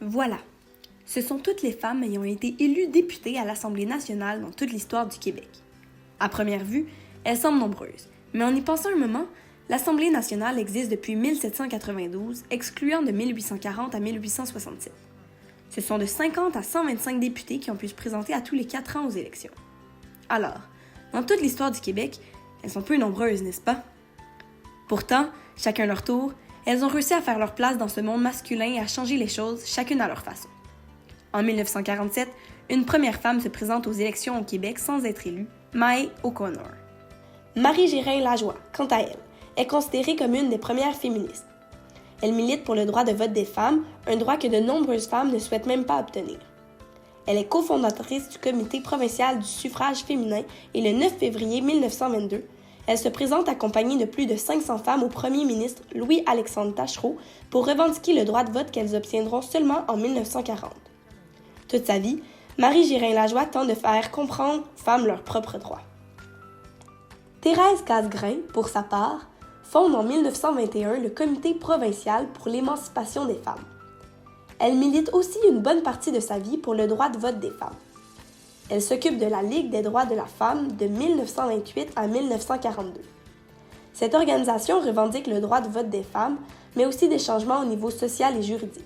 Voilà, ce sont toutes les femmes ayant été élues députées à l'Assemblée nationale dans toute l'histoire du Québec. À première vue, elles semblent nombreuses, mais en y pensant un moment, l'Assemblée nationale existe depuis 1792, excluant de 1840 à 1867. Ce sont de 50 à 125 députés qui ont pu se présenter à tous les 4 ans aux élections. Alors, dans toute l'histoire du Québec, elles sont peu nombreuses, n'est-ce pas? Pourtant, chacun leur tour, elles ont réussi à faire leur place dans ce monde masculin et à changer les choses, chacune à leur façon. En 1947, une première femme se présente aux élections au Québec sans être élue, Mae O'Connor. Marie Gérin-Lajoie, quant à elle, est considérée comme une des premières féministes. Elle milite pour le droit de vote des femmes, un droit que de nombreuses femmes ne souhaitent même pas obtenir. Elle est cofondatrice du Comité provincial du suffrage féminin et le 9 février 1922, elle se présente accompagnée de plus de 500 femmes au premier ministre Louis-Alexandre Taschereau pour revendiquer le droit de vote qu'elles obtiendront seulement en 1940. Toute sa vie, Marie Gérin-Lajoie tente de faire comprendre aux femmes leurs propres droits. Thérèse Casgrain, pour sa part, fonde en 1921 le Comité provincial pour l'émancipation des femmes. Elle milite aussi une bonne partie de sa vie pour le droit de vote des femmes. Elle s'occupe de la Ligue des droits de la femme de 1928 à 1942. Cette organisation revendique le droit de vote des femmes, mais aussi des changements au niveau social et juridique.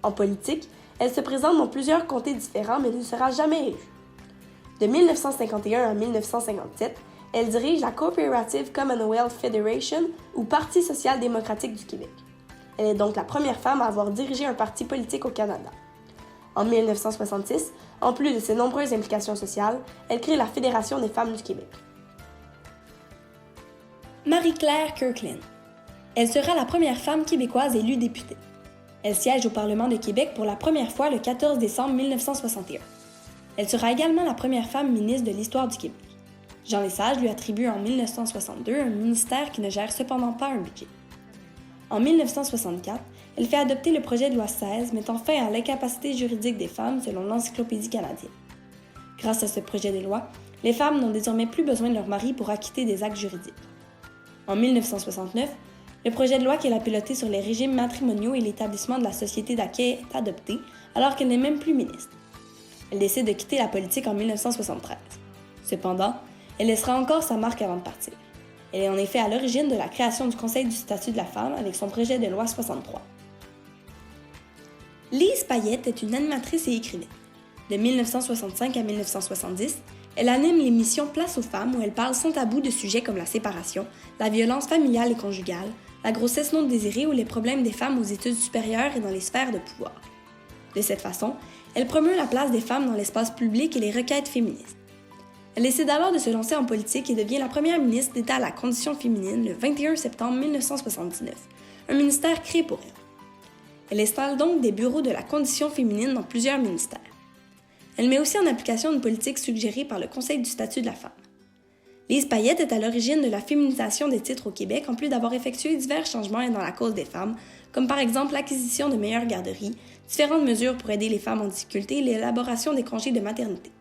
En politique, elle se présente dans plusieurs comtés différents, mais ne sera jamais élue. De 1951 à 1957, elle dirige la Cooperative Commonwealth Federation, ou Parti social-démocratique du Québec. Elle est donc la première femme à avoir dirigé un parti politique au Canada. En 1966, en plus de ses nombreuses implications sociales, elle crée la Fédération des femmes du Québec. Marie-Claire Kirkland. Elle sera la première femme québécoise élue députée. Elle siège au Parlement de Québec pour la première fois le 14 décembre 1961. Elle sera également la première femme ministre de l'histoire du Québec. Jean Lesage lui attribue en 1962 un ministère qui ne gère cependant pas un budget. En 1964, elle fait adopter le projet de loi 16 mettant fin à l'incapacité juridique des femmes selon l'Encyclopédie canadienne. Grâce à ce projet de loi, les femmes n'ont désormais plus besoin de leur mari pour acquitter des actes juridiques. En 1969, le projet de loi qu'elle a piloté sur les régimes matrimoniaux et l'établissement de la société d'accueil est adopté alors qu'elle n'est même plus ministre. Elle décide de quitter la politique en 1973. Cependant, elle laissera encore sa marque avant de partir. Elle est en effet à l'origine de la création du Conseil du statut de la femme avec son projet de loi 63. Lise Payette est une animatrice et écrivaine. De 1965 à 1970, elle anime l'émission Place aux femmes où elle parle sans tabou de sujets comme la séparation, la violence familiale et conjugale, la grossesse non désirée ou les problèmes des femmes aux études supérieures et dans les sphères de pouvoir. De cette façon, elle promeut la place des femmes dans l'espace public et les requêtes féministes. Elle décide alors de se lancer en politique et devient la première ministre d'État à la condition féminine le 21 septembre 1979, un ministère créé pour elle. Elle installe donc des bureaux de la condition féminine dans plusieurs ministères. Elle met aussi en application une politique suggérée par le Conseil du statut de la femme. Lise Payette est à l'origine de la féminisation des titres au Québec en plus d'avoir effectué divers changements dans la cause des femmes, comme par exemple l'acquisition de meilleures garderies, différentes mesures pour aider les femmes en difficulté et l'élaboration des congés de maternité.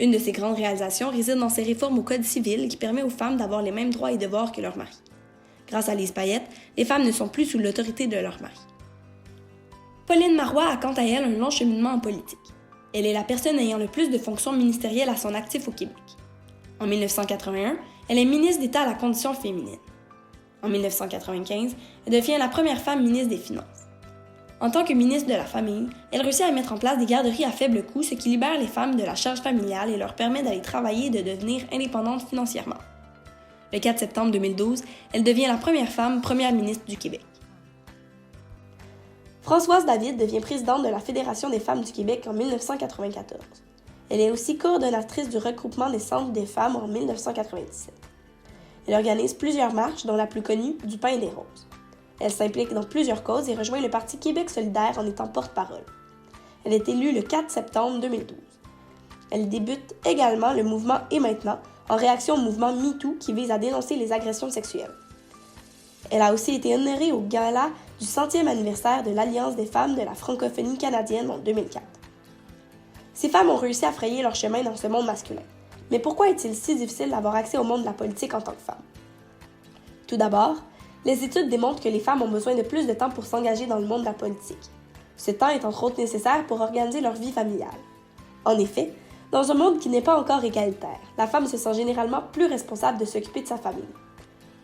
Une de ses grandes réalisations réside dans ses réformes au Code civil qui permet aux femmes d'avoir les mêmes droits et devoirs que leur mari. Grâce à Lise Payette, les femmes ne sont plus sous l'autorité de leur mari. Pauline Marois a quant à elle un long cheminement en politique. Elle est la personne ayant le plus de fonctions ministérielles à son actif au Québec. En 1981, elle est ministre d'État à la condition féminine. En 1995, elle devient la première femme ministre des Finances. En tant que ministre de la Famille, elle réussit à mettre en place des garderies à faible coût, ce qui libère les femmes de la charge familiale et leur permet d'aller travailler et de devenir indépendantes financièrement. Le 4 septembre 2012, elle devient la première femme première ministre du Québec. Françoise David devient présidente de la Fédération des femmes du Québec en 1994. Elle est aussi coordonnatrice du regroupement des centres des femmes en 1997. Elle organise plusieurs marches, dont la plus connue, du pain et des roses. Elle s'implique dans plusieurs causes et rejoint le Parti Québec solidaire en étant porte-parole. Elle est élue le 4 septembre 2012. Elle débute également le mouvement Et maintenant, en réaction au mouvement MeToo qui vise à dénoncer les agressions sexuelles. Elle a aussi été honorée au gala du 100e anniversaire de l'Alliance des femmes de la francophonie canadienne en 2004. Ces femmes ont réussi à frayer leur chemin dans ce monde masculin. Mais pourquoi est-il si difficile d'avoir accès au monde de la politique en tant que femme? Tout d'abord, les études démontrent que les femmes ont besoin de plus de temps pour s'engager dans le monde de la politique. Ce temps est entre autres nécessaire pour organiser leur vie familiale. En effet, dans un monde qui n'est pas encore égalitaire, la femme se sent généralement plus responsable de s'occuper de sa famille.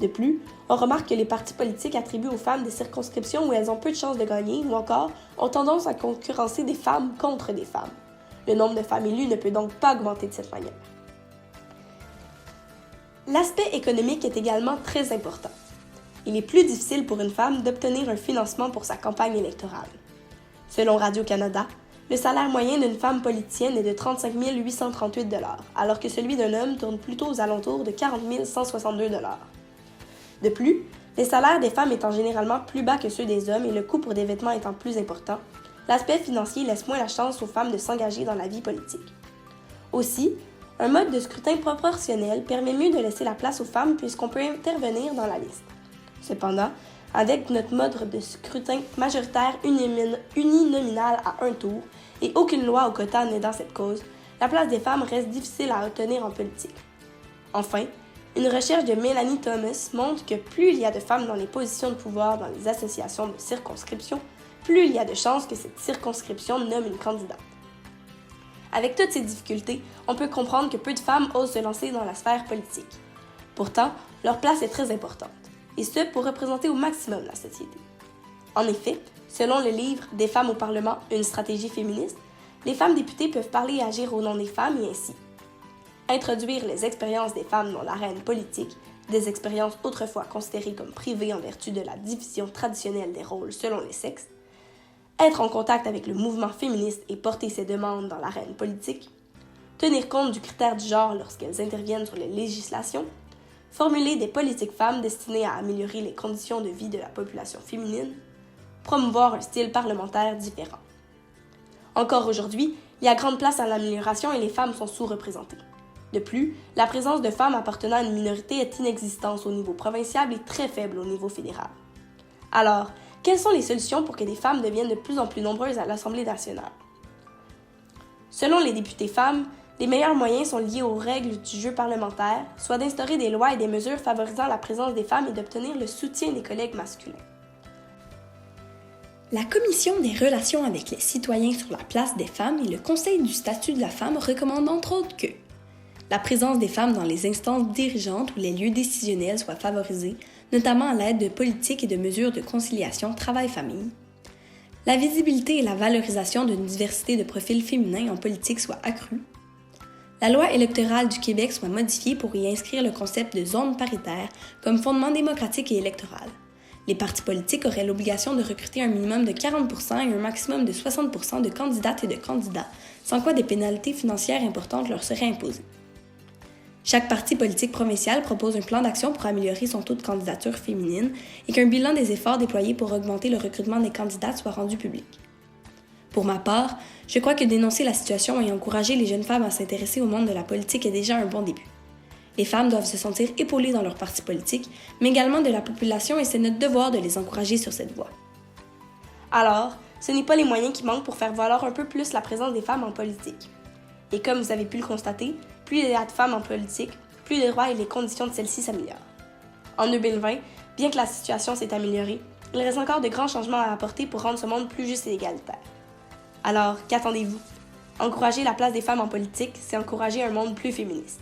De plus, on remarque que les partis politiques attribuent aux femmes des circonscriptions où elles ont peu de chances de gagner ou encore ont tendance à concurrencer des femmes contre des femmes. Le nombre de femmes élues ne peut donc pas augmenter de cette manière. L'aspect économique est également très important. Il est plus difficile pour une femme d'obtenir un financement pour sa campagne électorale. Selon Radio-Canada, le salaire moyen d'une femme politicienne est de 35 838 $, alors que celui d'un homme tourne plutôt aux alentours de 40 162 $. De plus, les salaires des femmes étant généralement plus bas que ceux des hommes et le coût pour des vêtements étant plus important, l'aspect financier laisse moins la chance aux femmes de s'engager dans la vie politique. Aussi, un mode de scrutin proportionnel permet mieux de laisser la place aux femmes puisqu'on peut intervenir dans la liste. Cependant, avec notre mode de scrutin majoritaire uninominal à un tour et aucune loi au quota n'aidant cette cause, la place des femmes reste difficile à obtenir en politique. Enfin, une recherche de Mélanie Thomas montre que plus il y a de femmes dans les positions de pouvoir dans les associations de circonscription, plus il y a de chances que cette circonscription nomme une candidate. Avec toutes ces difficultés, on peut comprendre que peu de femmes osent se lancer dans la sphère politique. Pourtant, leur place est très importante, et ce pour représenter au maximum la société. En effet, selon le livre « Des femmes au Parlement, une stratégie féministe », les femmes députées peuvent parler et agir au nom des femmes et ainsi introduire les expériences des femmes dans l'arène politique, des expériences autrefois considérées comme privées en vertu de la division traditionnelle des rôles selon les sexes, être en contact avec le mouvement féministe et porter ses demandes dans l'arène politique, tenir compte du critère du genre lorsqu'elles interviennent sur les législations, formuler des politiques femmes destinées à améliorer les conditions de vie de la population féminine, promouvoir un style parlementaire différent. Encore aujourd'hui, il y a grande place à l'amélioration et les femmes sont sous-représentées. De plus, la présence de femmes appartenant à une minorité est inexistante au niveau provincial et très faible au niveau fédéral. Alors, quelles sont les solutions pour que des femmes deviennent de plus en plus nombreuses à l'Assemblée nationale? Selon les députés femmes, les meilleurs moyens sont liés aux règles du jeu parlementaire, soit d'instaurer des lois et des mesures favorisant la présence des femmes et d'obtenir le soutien des collègues masculins. La Commission des relations avec les citoyens sur la place des femmes et le Conseil du statut de la femme recommandent entre autres que la présence des femmes dans les instances dirigeantes ou les lieux décisionnels soit favorisée, notamment à l'aide de politiques et de mesures de conciliation travail-famille. La visibilité et la valorisation d'une diversité de profils féminins en politique soient accrues. La loi électorale du Québec soit modifiée pour y inscrire le concept de zone paritaire comme fondement démocratique et électoral. Les partis politiques auraient l'obligation de recruter un minimum de 40 % et un maximum de 60 % de candidates et de candidats, sans quoi des pénalités financières importantes leur seraient imposées. Chaque parti politique provincial propose un plan d'action pour améliorer son taux de candidature féminine et qu'un bilan des efforts déployés pour augmenter le recrutement des candidates soit rendu public. Pour ma part, je crois que dénoncer la situation et encourager les jeunes femmes à s'intéresser au monde de la politique est déjà un bon début. Les femmes doivent se sentir épaulées dans leur parti politique, mais également de la population et c'est notre devoir de les encourager sur cette voie. Alors, ce n'est pas les moyens qui manquent pour faire valoir un peu plus la présence des femmes en politique. Et comme vous avez pu le constater, plus il y a de femmes en politique, plus les droits et les conditions de celles-ci s'améliorent. En 2020, bien que la situation s'est améliorée, il reste encore de grands changements à apporter pour rendre ce monde plus juste et égalitaire. Alors, qu'attendez-vous? Encourager la place des femmes en politique, c'est encourager un monde plus féministe.